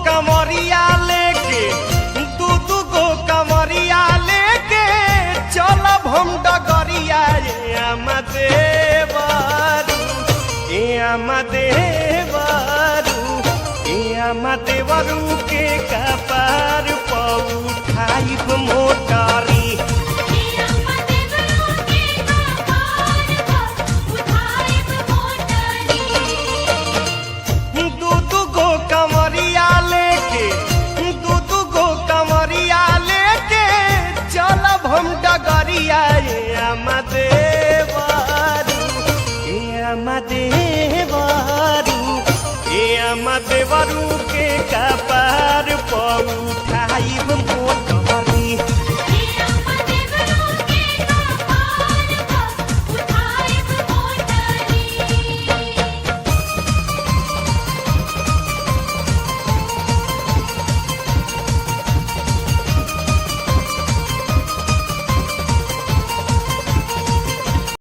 कमरिया लेके दू गो कमरिया लेके चलब हम डगरिया देवरू के कपार पर उठाइब मोटारी दू गो कमरिया लेके चलब हम डगरिया देवरू के कपार